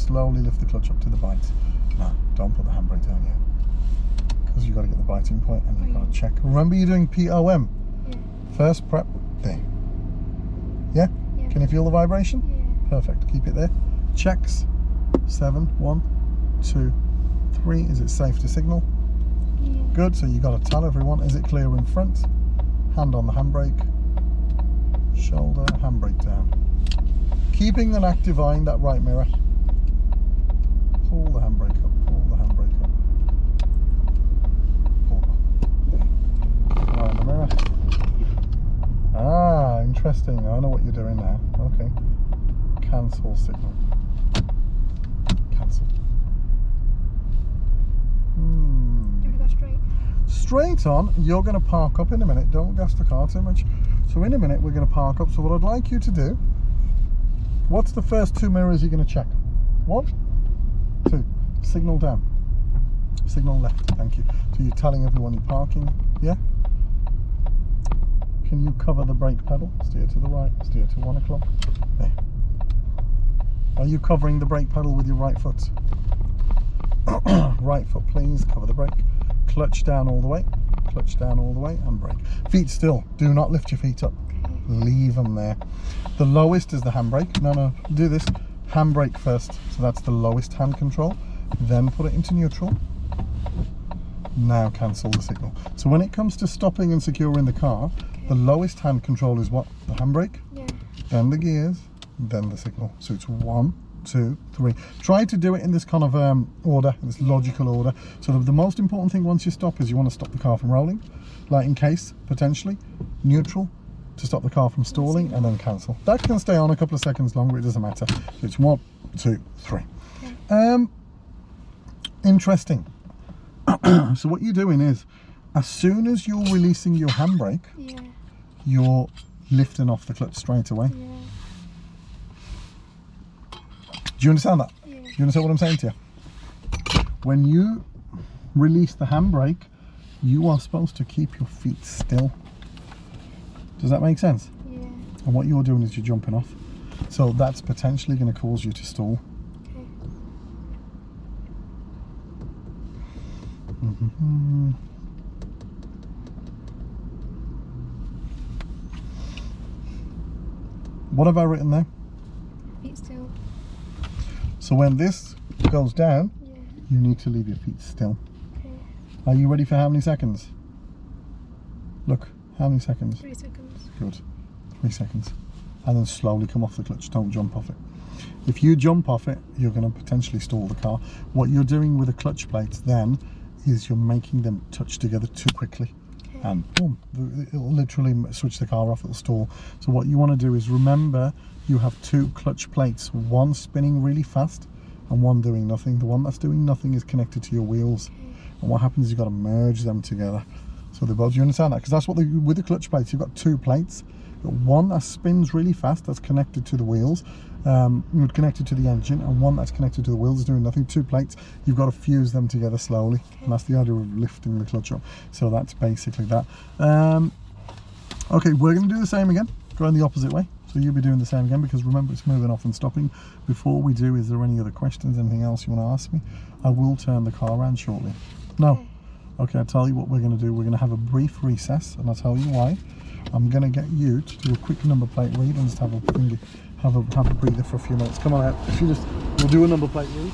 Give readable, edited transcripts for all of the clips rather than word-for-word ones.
slowly lift the clutch up to the bite. No, don't put the handbrake down yet, because you've got to get the biting point and you've got to check. Remember, you're doing POM. Yeah. First prep there. Yeah? Yeah. Can you feel the vibration? Yeah. Perfect. Keep it there. Checks. 7, 1, 2, 3. Is it safe to signal? Yeah. Good. So you got to tell everyone. Is it clear in front? Hand on the handbrake. Shoulder, handbrake down. Keeping an active eye in that right mirror. Pull the handbrake up. Pull the handbrake up. Pull up. There. Keep an eye on the mirror. Ah, interesting. I know what you're doing now. Okay. Cancel signal. Cancel. Do we go straight? Straight on. You're going to park up in a minute. Don't gas the car too much. So in a minute we're going to park up. So what I'd like you to do, what's the first 2 mirrors you're going to check? 1, 2. Signal down. Signal left. Thank you. So you're telling everyone you're parking. Yeah? Can you cover the brake pedal? Steer to the right, steer to 1 o'clock. There. Are you covering the brake pedal with your right foot? Right foot, please. Cover the brake. Clutch down all the way. Clutch down all the way and brake. Feet still. Do not lift your feet up. Leave them there. The lowest is the handbrake. No, do this. Handbrake first. So that's the lowest hand control. Then put it into neutral. Now cancel the signal. So when it comes to stopping and securing the car, the lowest hand control is what? The handbrake? Yeah. Then the gears, then the signal. So it's 1, 2, 3. Try to do it in this kind of order, in this logical order. So the most important thing once you stop is you want to stop the car from rolling, like in case, potentially. Neutral to stop the car from stalling, and then cancel. That can stay on a couple of seconds longer, it doesn't matter. So it's 1, 2, 3. Okay. Interesting. So what you're doing is, as soon as you're releasing your handbrake, Yeah. you're lifting off the clutch straight away. Yeah. Do you understand that? Yeah. Do you understand what I'm saying to you? When you release the handbrake, you are supposed to keep your feet still. Does that make sense? Yeah. And what you're doing is you're jumping off. So that's potentially going to cause you to stall. Okay. What have I written there? Feet still. So when this goes down, Yeah. you need to leave your feet still. Okay. Are you ready for how many seconds? Look, how many seconds? 3 seconds. Good. 3 seconds. And then slowly come off the clutch. Don't jump off it. If you jump off it, you're going to potentially stall the car. What you're doing with the clutch plates then is you're making them touch together too quickly. Okay. And boom, it'll literally switch the car off, it'll stall. So what you want to do is remember you have 2 clutch plates, one spinning really fast and one doing nothing. The one that's doing nothing is connected to your wheels. Okay. And what happens is you've got to merge them together. So they both, you understand that? Because that's what with the clutch plates, you've got 2 plates. You've got one that spins really fast, that's connected to the wheels, connected to the engine, and one that's connected to the wheels is doing nothing. 2 plates, you've got to fuse them together slowly. Okay. And that's the idea of lifting the clutch up. So that's basically that. Okay, we're going to do the same again, going the opposite way. So you'll be doing the same again, because remember it's moving off and stopping. Before we do, is there any other questions, anything else you want to ask me? I will turn the car around shortly. No. Okay. Okay, I'll tell you what we're going to do. We're going to have a brief recess, and I'll tell you why. I'm going to get you to do a quick number plate read and just have a breather for a few minutes. Come on out. If you just, we'll do a number plate read.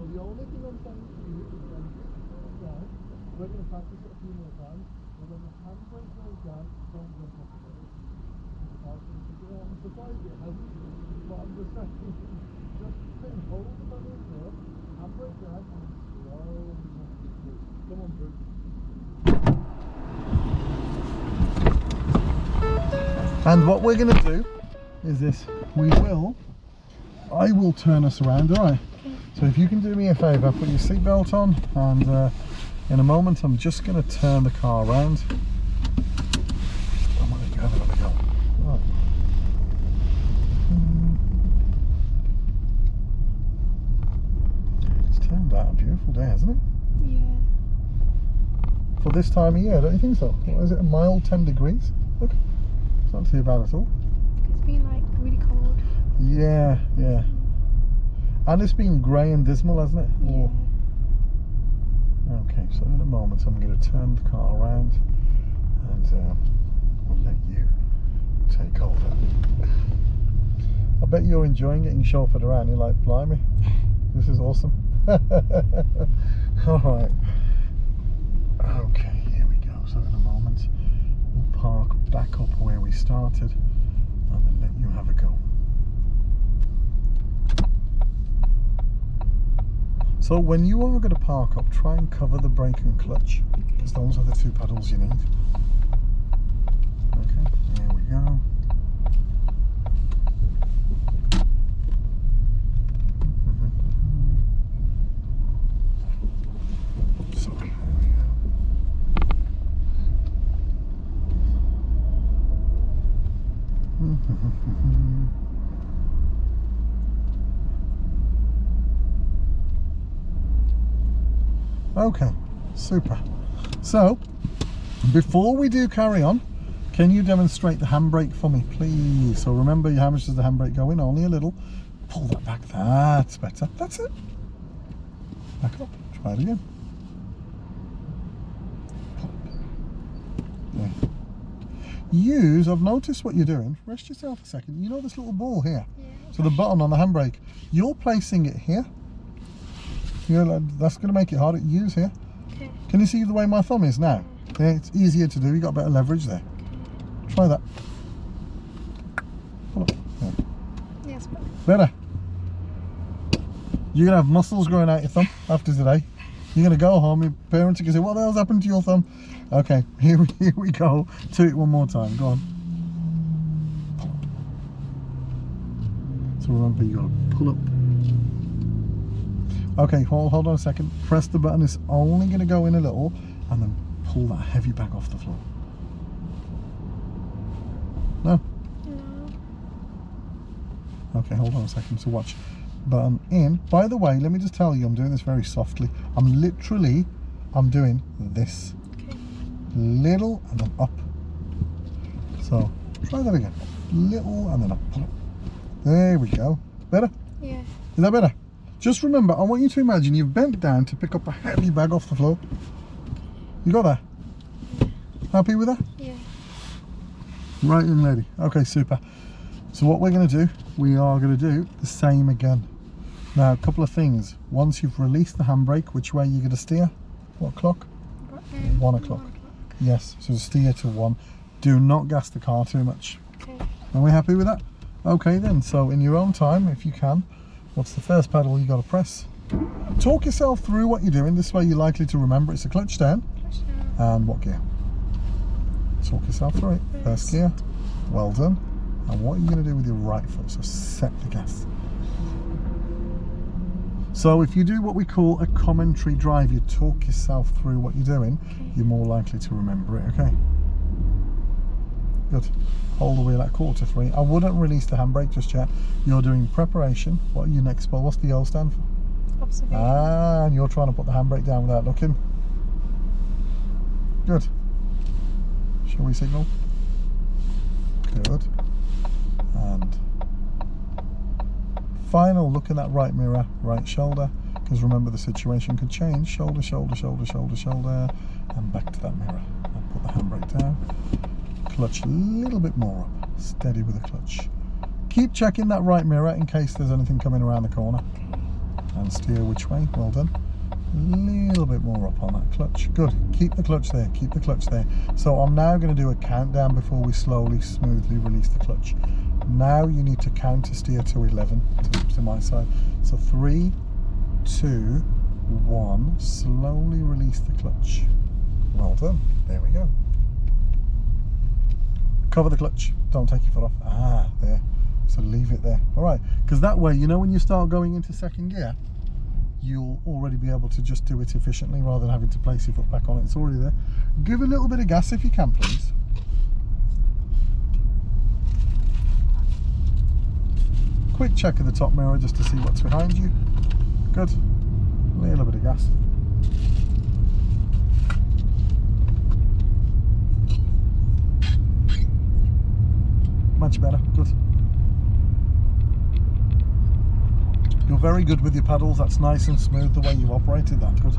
The only thing I'm saying to you is when this goes down, we're going to practice it a few more times, but when the handbrake goes down, don't jump off the brake. I'm surprised it hasn't, but I'm just saying, just hold the pedal first, handbrake down, and And what we're going to do is this. I will turn us around, alright? Okay. So if you can do me a favour, put your seatbelt on, and in a moment I'm just going to turn the car around. Oh, there we go, there we go. Right. It's turned out a beautiful day, hasn't it? Yeah. For this time of year, don't you think so? What is it, a mild 10 degrees? Look, it's not too bad at all. It's been like really cold. Yeah, yeah. And it's been grey and dismal, hasn't it? Yeah. Or- Okay, so in a moment I'm going to turn the car around and we'll let you take over. I bet you're enjoying getting chauffeured around. You're like, blimey, this is awesome. Alright. Okay, here we go. So in a moment we'll park back up where we started and then let you have a go. So when you are going to park up, try and cover the brake and clutch, because those are the two pedals you need. Okay, here we go. So here we go. Okay, super. So, before we do carry on, can you demonstrate the handbrake for me, please? So remember, how much does the handbrake go in? Only a little. Pull that back, that's better. That's it. Back up, try it again. Okay. I've noticed what you're doing. Rest yourself a second. You know this little ball here? Yeah. So the button on the handbrake, you're placing it here. That's going to make it harder to use here. Okay. Can you see the way my thumb is now? Yeah, it's easier to do. You got better leverage there. Okay. Try that. Pull up. Yeah. Yes, but Better. You're going to have muscles growing out your thumb after today. You're going to go home, your parents are going to say, what the hell's happened to your thumb? Okay, here we go. Do it one more time. Go on. Pull up. So remember, you got to pull up. Okay, hold on a second. Press the button. It's only going to go in a little, and then pull that heavy bag off the floor. No? no. Okay, hold on a second. So watch. Button in. By the way, let me just tell you, I'm doing this very softly. I'm doing this. Okay. Little and then up. So try that again. Little and then up. Pull up. There we go. Better? Yeah. Is that better? Just remember, I want you to imagine you've bent down to pick up a heavy bag off the floor. You got that? Yeah. Happy with that? Yeah. Right, young lady. Okay, super. So what we're going to do, we are going to do the same again. Now, a couple of things. Once you've released the handbrake, which way are you going to steer? What clock? 1 o'clock. Yes, so steer to 1. Do not gas the car too much. Okay. Are we happy with that? Okay then, so in your own time, if you can, what's the first pedal you got to press? Talk yourself through what you're doing. This way you're likely to remember. It's a clutch down. Clutch down. And what gear? Talk yourself through it. First gear. Well done. And what are you going to do with your right foot? So set the gas. So if you do what we call a commentary drive, you talk yourself through what you're doing, you're more likely to remember it, okay? Good. Hold the wheel at 2:45. I wouldn't release the handbrake just yet. You're doing preparation. What are your next ball? What's the O stand for? Observation. Ah, and you're trying to put the handbrake down without looking. Good. Shall we signal? Good. And final look in that right mirror, right shoulder, because remember the situation could change. Shoulder, shoulder, shoulder, shoulder, shoulder, and back to that mirror. And put the handbrake down. Clutch a little bit more up. Steady with the clutch. Keep checking that right mirror in case there's anything coming around the corner. And steer which way. Well done. A little bit more up on that clutch. Good. Keep the clutch there. Keep the clutch there. So I'm now going to do a countdown before we slowly, smoothly release the clutch. Now you need to counter steer to 11 to my side. So 3, 2, 1. Slowly release the clutch. Well done. There we go. Cover the clutch, don't take your foot off. Ah, there. So leave it there. All right, because that way, you know, when you start going into second gear, you'll already be able to just do it efficiently rather than having to place your foot back on it. It's already there. Give a little bit of gas if you can, please. Quick check of the top mirror just to see what's behind you. Good. A little bit of gas. Much better. Good. You're very good with your paddles. That's nice and smooth the way you operated that. Good.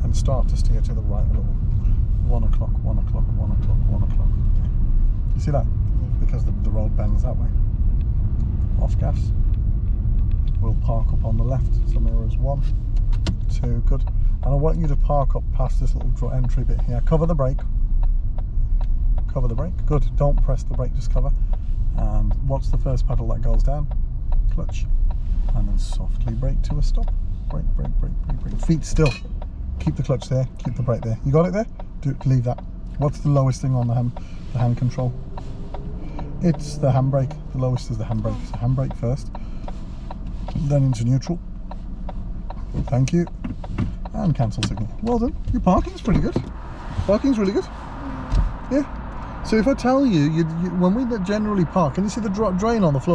And start to steer to the right a little. 1 o'clock, 1 o'clock, 1 o'clock, 1 o'clock. You see that? Because the road bends that way. Off gas. We'll park up on the left. So mirrors 1, 2, good. And I want you to park up past this little entry bit here. Cover the brake. Cover the brake. Good. Don't press the brake, just cover. And what's the first pedal that goes down? Clutch. And then softly brake to a stop. Brake, brake, brake, brake, brake. Feet still. Keep the clutch there. Keep the brake there. You got it there? Leave that. What's the lowest thing on the hand control? It's the handbrake. The lowest is the handbrake. So handbrake first. Then into neutral. Thank you. And cancel signal. Well done. Your parking's pretty good. Parking's really good. Yeah. So if I tell you, when we generally park, can you see the drain on the floor?